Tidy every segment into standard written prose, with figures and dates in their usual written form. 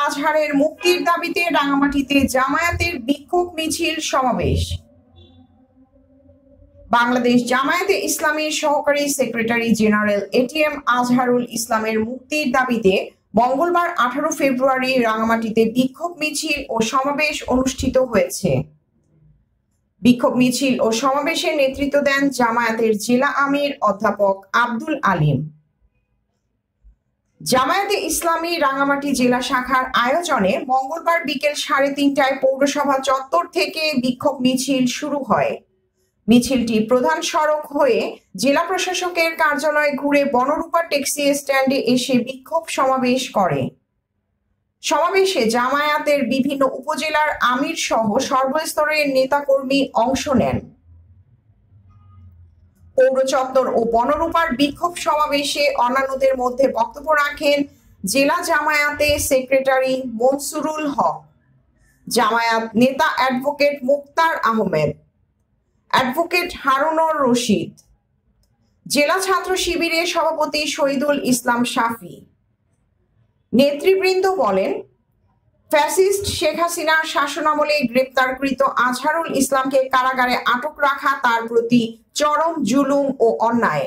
আজহারের মুক্তির দাবিতে রাঙামাটিতে জামায়াতের বিক্ষোভ মিছিল সমাবেশ। বাংলাদেশ জামায়াতে ইসলামীর সহকারী সেক্রেটারি জেনারেল এটিএম আজহারুল ইসলামের মুক্তির দাবিতে মঙ্গলবার 18 ফেব্রুয়ারি রাঙামাটিতে বিক্ষোভ মিছিল ও সমাবেশ অনুষ্ঠিত হয়েছে। বিক্ষোভ মিছিল ও সমাবেশে নেতৃত্ব দেন জামায়াতের জেলা আমির অধ্যাপক আব্দুল আলিম। জামায়াতে ইসলামী রাঙামাটি জেলা শাখার আয়োজনে মঙ্গলবার বিকেল 3:30টায় পৌরসভা চত্বর থেকে বিক্ষোভ মিছিল শুরু হয়। মিছিলটি প্রধান সড়ক হয়ে জেলা প্রশাসকের কার্যালয় ঘুরে বনরূপা ট্যাক্সি স্ট্যান্ডে এসে বিক্ষোভ সমাবেশ করে। সমাবেশে জামায়াতের বিভিন্ন উপজেলার আমির সহ সর্বস্তরের নেতাকর্মী অংশ নেন। পৌর চত্বর ও বনরূপার বিক্ষোভ সমাবেশে অন্যান্যদের মধ্যে বক্তব্য রাখেন জেলা জামায়াতে সেক্রেটারি মনসুরুল হক, জামায়াত নেতা অ্যাডভোকেট মুক্তার আহমেদ, অ্যাডভোকেট হারুনুর রশিদ, জেলা ছাত্র শিবিরের সভাপতি শহীদুল ইসলাম শাফি। নেতৃবৃন্দ বলেন, ফ্যাসিস্ট শেখ হাসিনার শাসনামলে গ্রেপ্তারকৃত আজহারুল ইসলামকে কারাগারে আটক রাখা তার প্রতি চরম জুলুম ও অন্যায়।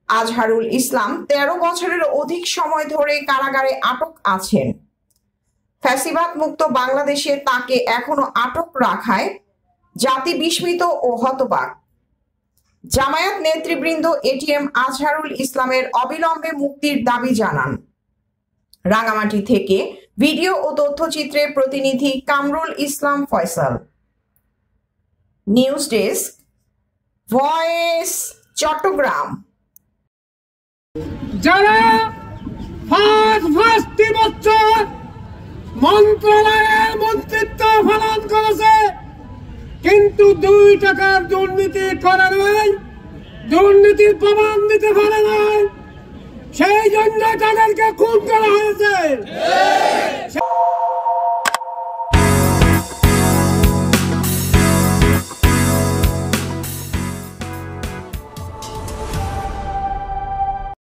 আজহারুল ইসলাম 13 বছরের অধিক সময় ধরে কারাগারে আটক আছেন। ফ্যাসিবাদ মুক্ত বাংলাদেশে তাকে এখনো আটক রাখায় জাতি বিস্মিত ও হতবাক। জামায়াত নেতৃবৃন্দ এটিএম আজহারুল ইসলামের অবিলম্বে মুক্তির দাবি জানান। রাঙামাটি থেকে ভিডিও ও তথ্যচিত্রে প্রতিনিধি Kamrul Islam Faisal. News desk, voice Chattogram. যারা 5 বছর মন্ত্রণালয়ের মন্ত্রিত্ব পালন করেছে কিন্তু 2 টাকার দুর্নীতি করে নাই, দুর্নীতির প্রমাণ দিতে পারে নাই, সেই জন্য তাদেরকে খুন করা হয়েছে।